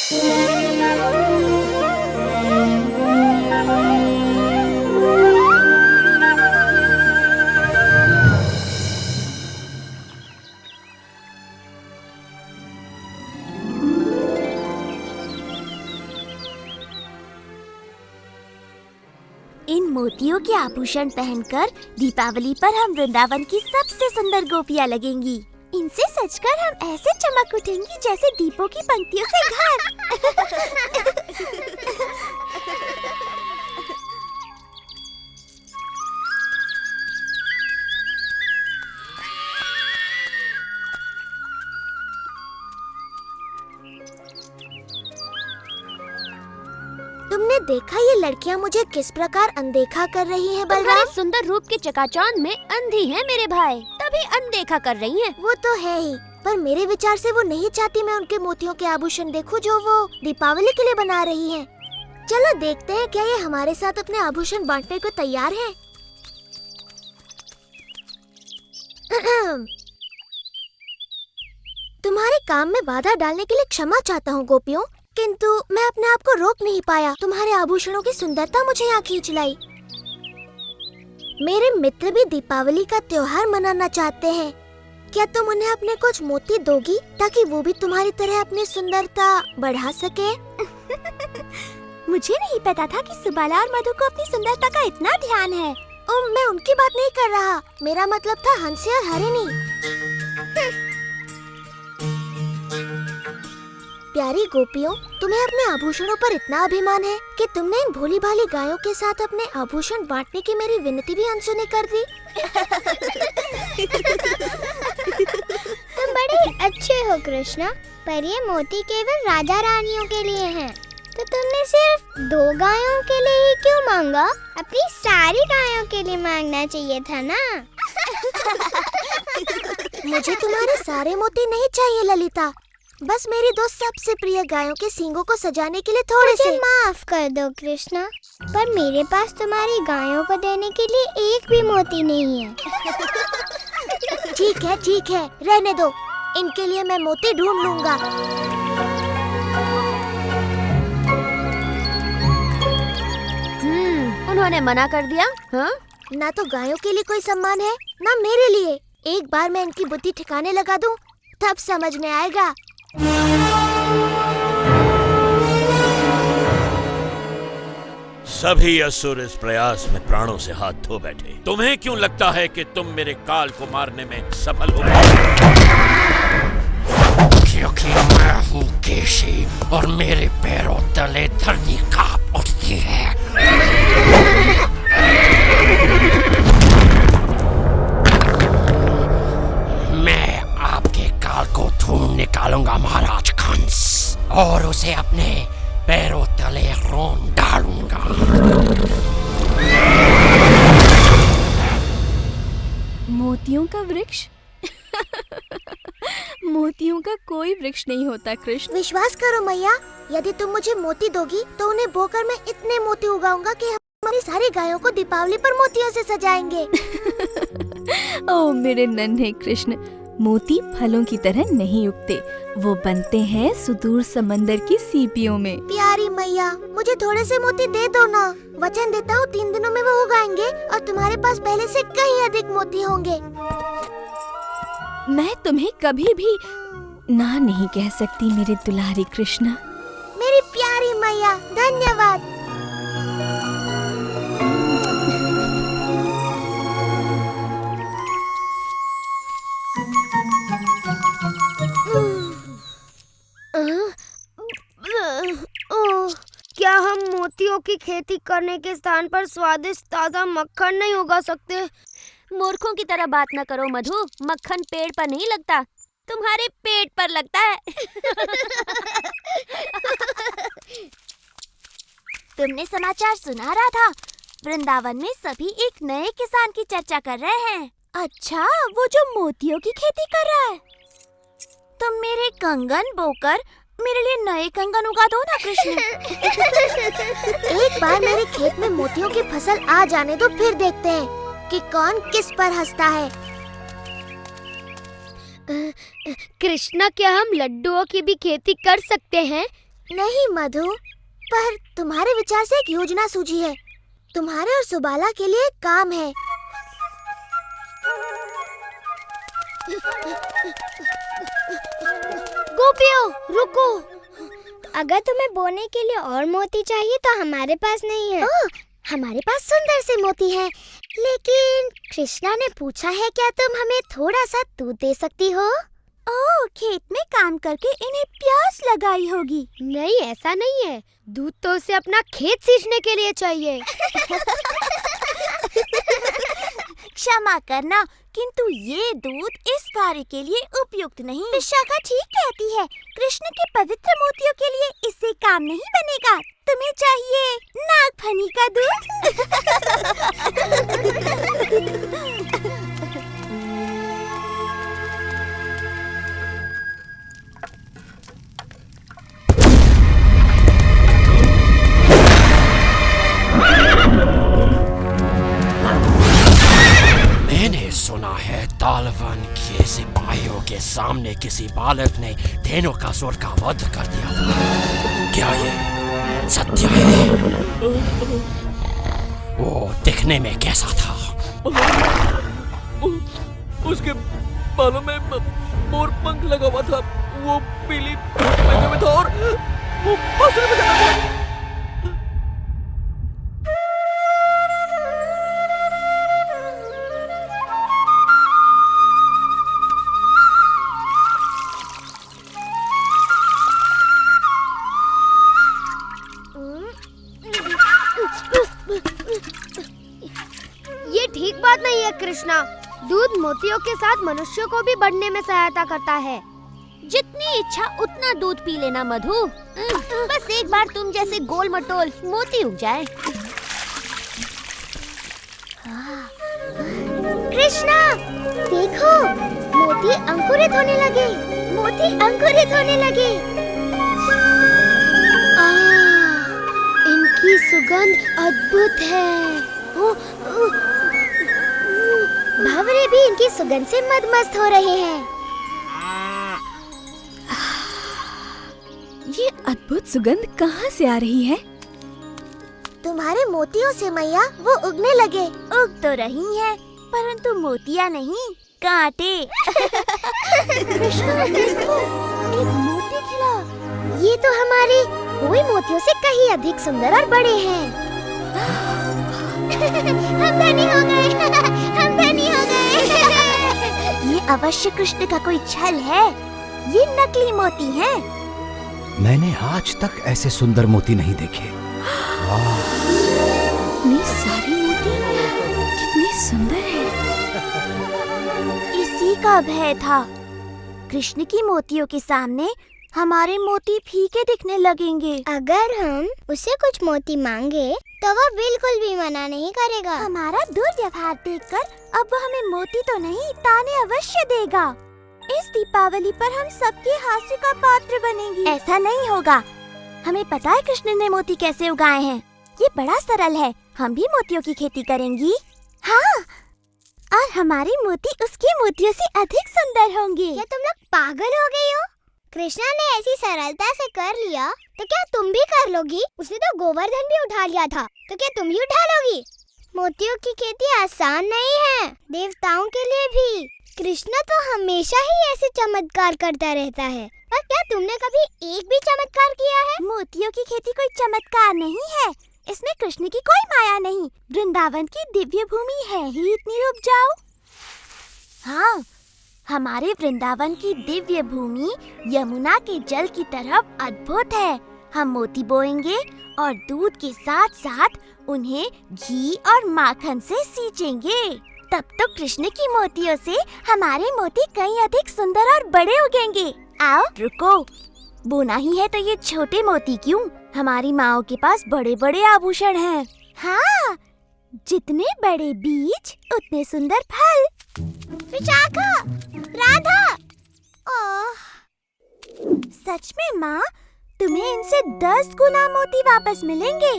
इन मोतियों के आभूषण पहनकर दीपावली पर हम वृंदावन की सबसे सुंदर गोपियाँ लगेंगी। इनसे सजकर हम ऐसे चमक उठेंगी जैसे दीपों की पंक्तियों से घर। तुमने देखा ये लड़कियां मुझे किस प्रकार अनदेखा कर रही हैं बलराम? तुम्हारे सुंदर रूप के चकाचौंध में अंधी है मेरे भाई, तभी अनदेखा कर रही हैं। वो तो है ही, पर मेरे विचार से वो नहीं चाहती मैं उनके मोतियों के आभूषण देखूं जो वो दीपावली के लिए बना रही हैं। चलो देखते हैं क्या ये हमारे साथ अपने आभूषण बांटने को तैयार हैं। तुम्हारे काम में बाधा डालने के लिए क्षमा चाहता हूँ गोपियों, किंतु मैं अपने आप को रोक नहीं पाया। तुम्हारे आभूषणों की सुंदरता मुझे यहाँ खींच लाई। मेरे मित्र भी दीपावली का त्योहार मनाना चाहते हैं। क्या तुम उन्हें अपने कुछ मोती दोगी ताकि वो भी तुम्हारी तरह अपनी सुंदरता बढ़ा सके? मुझे नहीं पता था कि सुबाला और मधु को अपनी सुंदरता का इतना ध्यान है। मैं उनकी बात नहीं कर रहा, मेरा मतलब था हंसी और हरिणी। प्यारी गोपियों, तुम्हें अपने आभूषणों पर इतना अभिमान है कि तुमने इन भोली भाली गायों के साथ अपने आभूषण बांटने की मेरी विनती भी अनसुनी कर दी। तुम बड़े अच्छे हो कृष्णा, पर ये मोती केवल राजा रानियों के लिए हैं। तो तुमने सिर्फ 2 गायों के लिए ही क्यों मांगा? अपनी सारी गायों के लिए मांगना चाहिए था ना। मुझे तुम्हारे सारे मोती नहीं चाहिए ललिता, बस मेरी 2 सबसे प्रिय गायों के सींगों को सजाने के लिए थोड़े से। माफ कर दो कृष्णा, पर मेरे पास तुम्हारी गायों को देने के लिए एक भी मोती नहीं है। ठीक है, रहने दो, इनके लिए मैं मोती ढूंढ लूंगा। उन्होंने मना कर दिया। हाँ? ना तो गायों के लिए कोई सम्मान है, ना मेरे लिए। एक बार मैं इनकी बुद्धि ठिकाने लगा दूं, तब समझ में आएगा। सभी असुर इस प्रयास में प्राणों से हाथ धो बैठे। तुम्हें क्यों लगता है कि तुम मेरे काल को मारने में सफल हो गए? क्योंकि मैं हूँ केशी और मेरे पैरों तले धरती कांप उठती है। मैं आपके काल को ढूंढ निकालूंगा महाराज कंस, और उसे अपने पैरों तले रोन डालूंगा। मोतियों का वृक्ष? मोतियों का कोई वृक्ष नहीं होता कृष्ण। विश्वास करो मैया, यदि तुम मुझे मोती दोगी तो उन्हें बोकर मैं इतने मोती उगाऊंगा कि हमारी सारी गायों को दीपावली पर मोतियों से सजाएंगे। ओ मेरे नन्हे कृष्ण, मोती फलों की तरह नहीं उगते, वो बनते हैं सुदूर समंदर की सीपियों में। प्यारी मैया, मुझे थोड़े से मोती दे दो ना। वचन देता हूँ 3 दिनों में वो उगाएंगे और तुम्हारे पास पहले से कहीं अधिक मोती होंगे। मैं तुम्हें कभी भी ना नहीं कह सकती मेरे दुलारी कृष्णा। मेरी प्यारी मैया, धन्यवाद। क्या हम मोतियों की खेती करने के स्थान पर स्वादिष्ट ताजा मक्खन नहीं उगा सकते? मूर्खों की तरह बात न करो मधु, मक्खन पेड़ पर नहीं लगता, तुम्हारे पेट पर लगता है। तुमने समाचार सुना रहा था, वृंदावन में सभी एक नए किसान की चर्चा कर रहे हैं। अच्छा, वो जो मोतियों की खेती कर रहा है। तुम मेरे कंगन बोकर मेरे लिए नए कंगन उगा दो ना कृष्ण। एक बार मेरे खेत में मोतियों की फसल आ जाने दो, फिर देखते हैं कि कौन किस पर हंसता है। कृष्णा, क्या हम लड्डुओं की भी खेती कर सकते हैं? नहीं मधु, पर तुम्हारे विचार से एक योजना सूझी है। तुम्हारे और सुबाला के लिए एक काम है। गोपियों रुको, अगर तुम्हें बोने के लिए और मोती चाहिए तो हमारे पास नहीं है। हमारे पास सुंदर से मोती हैं, लेकिन कृष्णा ने पूछा है क्या तुम हमें थोड़ा सा दूध दे सकती हो? ओह, खेत में काम करके इन्हें प्यास लगाई होगी। नहीं, ऐसा नहीं है। दूध तो उसे अपना खेत सींचने के लिए चाहिए। क्षमा करना, किंतु ये दूध इस कार्य के लिए उपयुक्त नहीं। विशाखा ठीक कहती है, कृष्ण के पवित्र मोतियों के लिए इससे काम नहीं बनेगा। तुम्हें चाहिए नागफनी का दूध। मैंने सुना है तालवन के सिपाहियों के सामने किसी बालक ने धेनुकासुर का वध कर दिया था। क्या ये सत्य है? वो दिखने में कैसा था? उसके बालों में मोर पंख लगा हुआ था, वो पीली पहने में था और वो बांसुरी बजाता था। ये ठीक बात नहीं है कृष्णा। दूध मोतियों के साथ मनुष्यों को भी बढ़ने में सहायता करता है। जितनी इच्छा उतना दूध पी लेना मधु। बस एक बार तुम जैसे गोल मटोल मोती उग जाए। कृष्णा देखो, मोती अंकुरित होने लगे। मोती अंकुरित होने लगे। इनकी सुगंध अद्भुत है। भंवरे भी इनकी सुगंध से मदमस्त हो रहे हैं। ये अद्भुत सुगंध कहाँ से आ रही है? तुम्हारे मोतियों से मैया, वो उगने लगे। उग तो रही हैं, परंतु मोतियाँ नहीं, कांटे। कृष्णा देखो, एक मोती खिला। ये तो हमारे हुए मोतियों से कहीं अधिक सुंदर और बड़े हैं। हम धनी हो गए। हम धनी हो गए। ये अवश्य कृष्ण का कोई छल है। ये नकली मोती हैं। मैंने आज तक ऐसे सुंदर मोती नहीं देखे। इतने सारे मोती, कितने सुंदर हैं। इसी का भय था। कृष्ण की मोतियों के सामने हमारे मोती फीके दिखने लगेंगे। अगर हम उसे कुछ मोती मांगे तो वो बिल्कुल भी मना नहीं करेगा। हमारा दुर्व्यवहार देखकर अब वो हमें मोती तो नहीं, ताने अवश्य देगा। इस दीपावली पर हम सबके हास्य का पात्र बनेंगे। ऐसा नहीं होगा। हमें पता है कृष्ण ने मोती कैसे उगाए हैं। ये बड़ा सरल है। हम भी मोतियों की खेती करेंगी। हाँ, और हमारे मोती उसके मोतियों से अधिक सुंदर होंगे। क्या तुम लोग पागल हो गई हो? कृष्णा ने ऐसी सरलता से कर लिया तो क्या तुम भी कर लोगी? उसने तो गोवर्धन भी उठा लिया था, तो क्या तुम भी उठा लोगी? मोतियों की खेती आसान नहीं है, देवताओं के लिए भी। कृष्णा तो हमेशा ही ऐसे चमत्कार करता रहता है। पर क्या तुमने कभी एक भी चमत्कार किया है? मोतियों की खेती कोई चमत्कार नहीं है। इसमें कृष्ण की कोई माया नहीं। वृंदावन की दिव्य भूमि है ही इतनी उपजाऊ। हाँ, हमारे वृंदावन की दिव्य भूमि यमुना के जल की तरफ अद्भुत है। हम मोती बोएंगे और दूध के साथ साथ उन्हें घी और माखन से सींचेंगे। तब तो कृष्ण की मोतियों से हमारे मोती कहीं अधिक सुंदर और बड़े उगेंगे। आओ, रुको, बोना ही है तो ये छोटे मोती क्यों? हमारी माओं के पास बड़े बड़े आभूषण हैं। हाँ, जितने बड़े बीज उतने सुंदर फल। विशाखा, राधा, सच में माँ, तुम्हें इनसे 10 गुना मोती वापस मिलेंगे।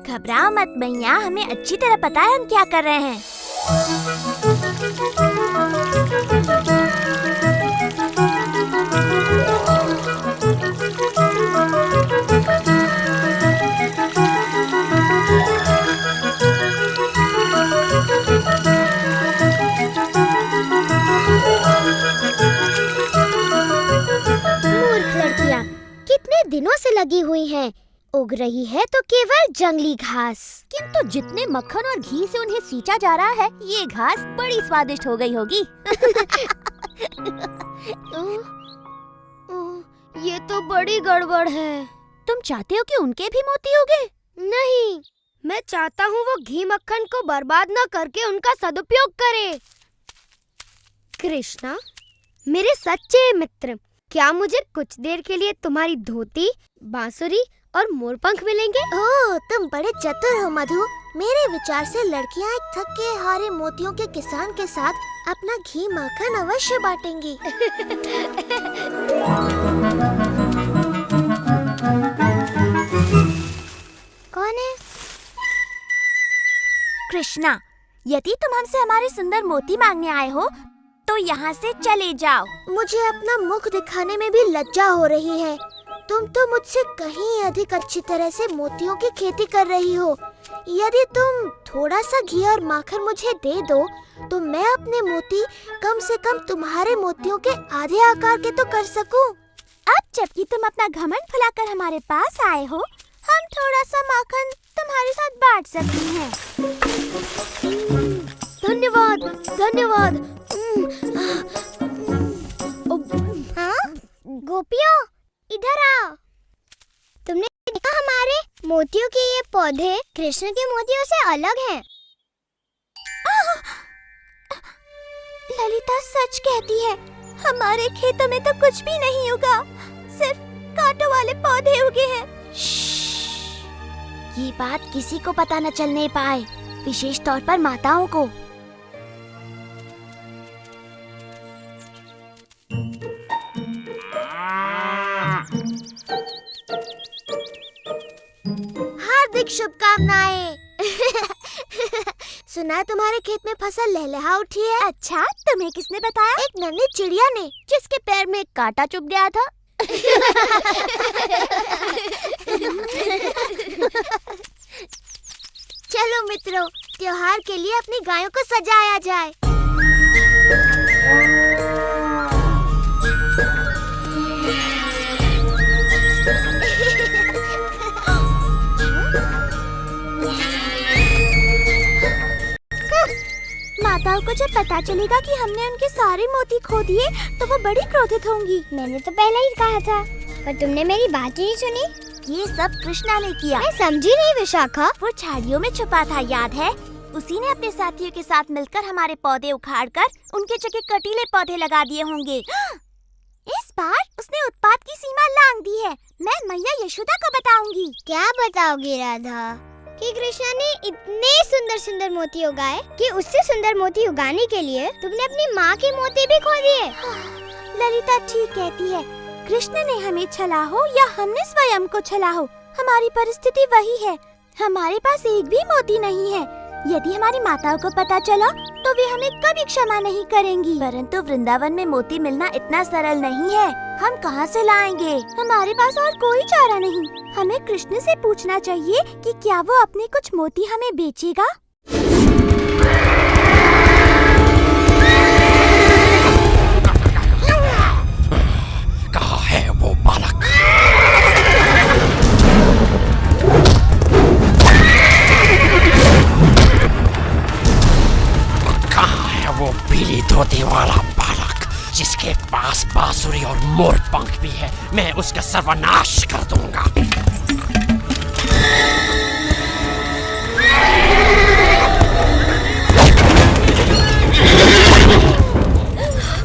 घबराओ मत मैया, हमें अच्छी तरह पता है हम क्या कर रहे हैं। दिनों से लगी हुई हैं। उग रही है तो केवल जंगली घास। किंतु जितने मक्खन और घी से उन्हें सींचा जा रहा है, ये घास बड़ी स्वादिष्ट हो गई होगी। ये तो बड़ी गड़बड़ है। तुम चाहते हो कि उनके भी मोती उगे? नहीं, मैं चाहता हूँ वो घी मक्खन को बर्बाद न करके उनका सदुपयोग करे। कृष्णा, मेरे सच्चे मित्र, क्या मुझे कुछ देर के लिए तुम्हारी धोती, बांसुरी और मोरपंख मिलेंगे? ओह, तुम बड़े चतुर हो मधु। मेरे विचार से लड़कियाँ एक थके हारे मोतियों के किसान के साथ अपना घी माखन अवश्य बांटेंगी। कौन है? कृष्णा, यदि तुम हमसे हमारे सुंदर मोती मांगने आए हो तो यहाँ से चले जाओ। मुझे अपना मुख दिखाने में भी लज्जा हो रही है। तुम तो मुझसे कहीं अधिक अच्छी तरह से मोतियों की खेती कर रही हो। यदि तुम थोड़ा सा घी और माखन मुझे दे दो तो मैं अपने मोती कम से कम तुम्हारे मोतियों के आधे आकार के तो कर सकूं। अब जबकि तुम अपना घमंड फुलाकर हमारे पास आए हो, हम थोड़ा सा माखन तुम्हारे साथ बांट सकते हैं। धन्यवाद, धन्यवाद। हाँ? गोपियों, इधर आओ। तुमने देखा हमारे मोतियों के ये पौधे कृष्ण के मोतियों से अलग हैं। ललिता सच कहती है, हमारे खेतों में तो कुछ भी नहीं उगा, सिर्फ कांटों वाले पौधे उगे हैं। ये बात किसी को पता न चलने पाए, विशेष तौर पर माताओं को। हार्दिक शुभकामनाएं। सुना तुम्हारे खेत में फसल लहलहा उठी है। अच्छा, तुम्हें किसने बताया? एक नन्ही चिड़िया ने, जिसके पैर में एक कांटा चुभ गया था। चलो मित्रों, त्योहार के लिए अपनी गायों को सजाया जाए। माताओं को जब पता चलेगा कि हमने उनके सारे मोती खो दिए तो वो बड़ी क्रोधित होंगी। मैंने तो पहले ही कहा था, पर तुमने मेरी बात ही नहीं सुनी। ये सब कृष्णा ने किया। मैं समझी नहीं विशाखा। वो झाड़ियों में छुपा था, याद है? उसी ने अपने साथियों के साथ मिलकर हमारे पौधे उखाड़कर उनके जगह कटीले पौधे लगा दिए होंगे। इस बार उसने उत्पात की सीमा लांघ दी है। मैं मैया यशोदा को बताऊंगी। क्या बताओगी राधा? कि कृष्णा ने इतने सुंदर सुंदर मोती उगाए कि उससे सुंदर मोती उगाने के लिए तुमने अपनी माँ के मोती भी खो दिए। ललिता ठीक कहती है, कृष्ण ने हमें छला हो या हमने स्वयं को छला हो, हमारी परिस्थिति वही है। हमारे पास एक भी मोती नहीं है। यदि हमारी माताओं को पता चला तो वे हमें कभी क्षमा नहीं करेंगी। परंतु वृंदावन में मोती मिलना इतना सरल नहीं है। हम कहाँ से लाएंगे? हमारे पास और कोई चारा नहीं। हमें कृष्ण से पूछना चाहिए कि क्या वो अपने कुछ मोती हमें बेचेगा। कहाँ है वो बालक? कहाँ है वो पीली धोती वाला बालक जिसके पास बांसुरी और मोर पंख भी है? मैं उसका सर्वनाश कर दूंगा।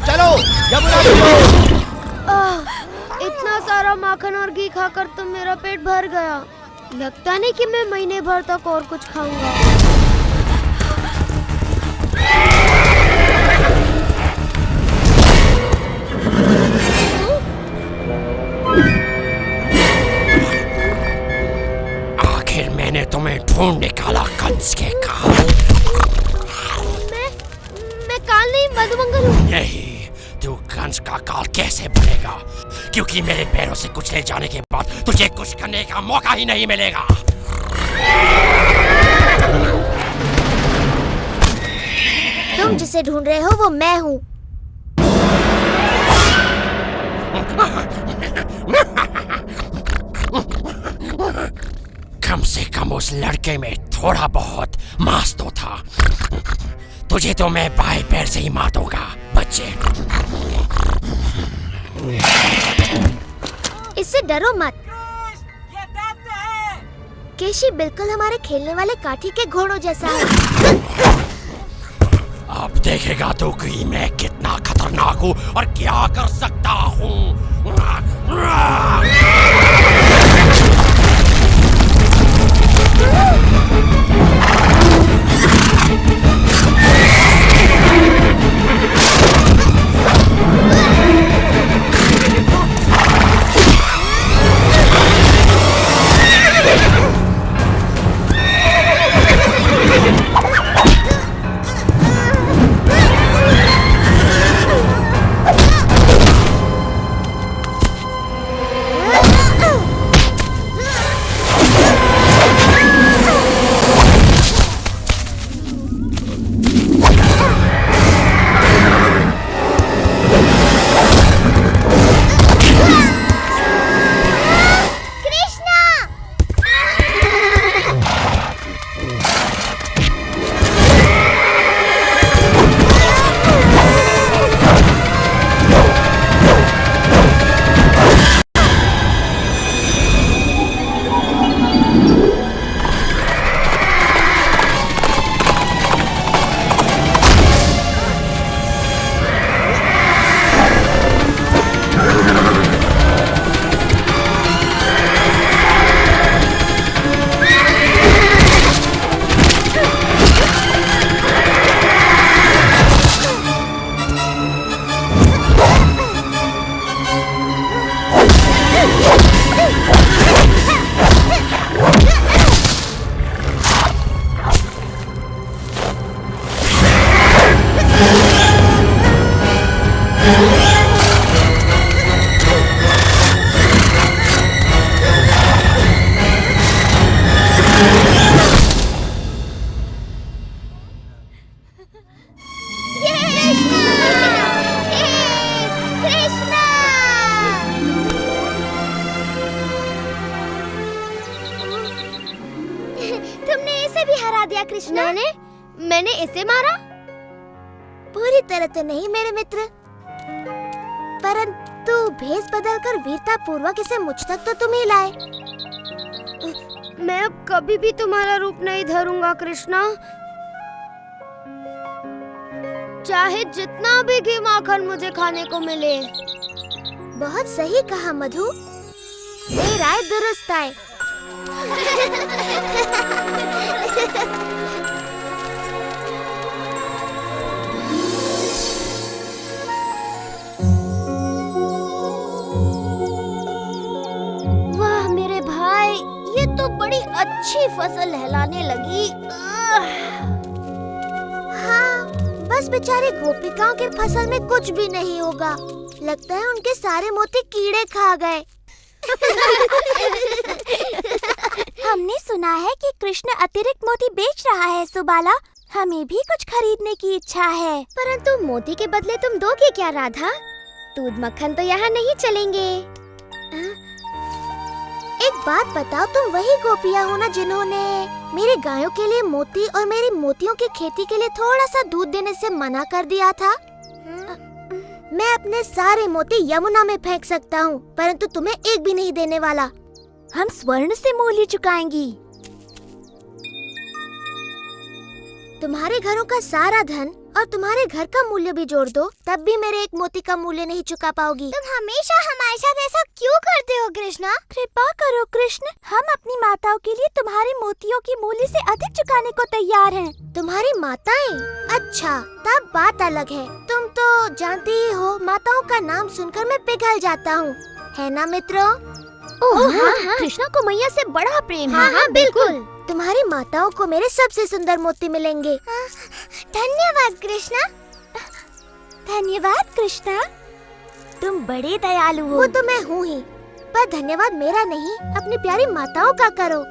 चलो, यमुना चलो। इतना सारा माखन और घी खाकर तो मेरा पेट भर गया। लगता नहीं कि मैं महीने भर तक और कुछ खाऊंगा। आखिर मैंने तुम्हें ढूंढ निकाला कंस के काल। मैं काल नहीं, मधुमंगल हूँ। नहीं, तू कंस का काल कैसे बनेगा? क्योंकि मेरे पैरों से कुचले जाने के बाद तुझे कुछ करने का मौका ही नहीं मिलेगा। तुम जिसे ढूंढ रहे हो वो मैं हूँ। उस लड़के में थोड़ा बहुत मांस तो था। तुझे तो मैं बाएं पैर से ही मार दूंगा बच्चे। इससे डरो मत। केशी बिल्कुल हमारे खेलने वाले काठी के घोड़ों जैसा है। अब देखेगा तो कि मैं कितना खतरनाक हूँ और क्या कर सकता हूँ। कृष्णा। मैंने इसे मारा? पूरी तरह तो नहीं मेरे मित्र, परंतु भेष बदलकर वीरता पूर्वक इसे मुझ तक तो तुम ही लाए। मैं अब कभी भी तुम्हारा रूप नहीं धरूंगा कृष्णा, चाहे जितना भी घी माखन मुझे खाने को मिले। बहुत सही कहा मधु, ये राय दुरुस्त है। वाह मेरे भाई, ये तो बड़ी अच्छी फसल लहलाने लगी। हाँ, बस बेचारे गोपिकाओं के फसल में कुछ भी नहीं होगा। लगता है उनके सारे मोती कीड़े खा गए। हमने सुना है कि कृष्ण अतिरिक्त मोती बेच रहा है सुबाला, हमें भी कुछ खरीदने की इच्छा है। परंतु मोती के बदले तुम दोगे क्या राधा? दूध मक्खन तो यहाँ नहीं चलेंगे। एक बात बताओ, तुम वही गोपियाँ हो ना जिन्होंने मेरी गायों के लिए मोती और मेरी मोतियों की खेती के लिए थोड़ा सा दूध देने से मना कर दिया था? मैं अपने सारे मोती यमुना में फेंक सकता हूँ, परंतु तुम्हें एक भी नहीं देने वाला। हम स्वर्ण से मूल्य चुकाएंगी। तुम्हारे घरों का सारा धन और तुम्हारे घर का मूल्य भी जोड़ दो, तब भी मेरे एक मोती का मूल्य नहीं चुका पाओगी। तुम हमेशा हमारे साथ ऐसा क्यों करते हो कृष्णा? कृपा करो कृष्ण, हम अपनी माताओं के लिए तुम्हारे मोतियों की मूल्य से अधिक चुकाने को तैयार हैं। तुम्हारी माताएं? अच्छा, तब बात अलग है। तुम तो जानती ही हो, माताओं का नाम सुनकर मैं पिघल जाता हूँ, है ना मित्रों? हाँ, कृष्णा को मैया से बड़ा प्रेम है। हाँ, बिल्कुल। तुम्हारी माताओं को मेरे सबसे सुंदर मोती मिलेंगे। धन्यवाद कृष्णा। धन्यवाद कृष्णा, तुम बड़े दयालु हो। वो तो मैं हूँ ही, पर धन्यवाद मेरा नहीं, अपनी प्यारी माताओं का करो।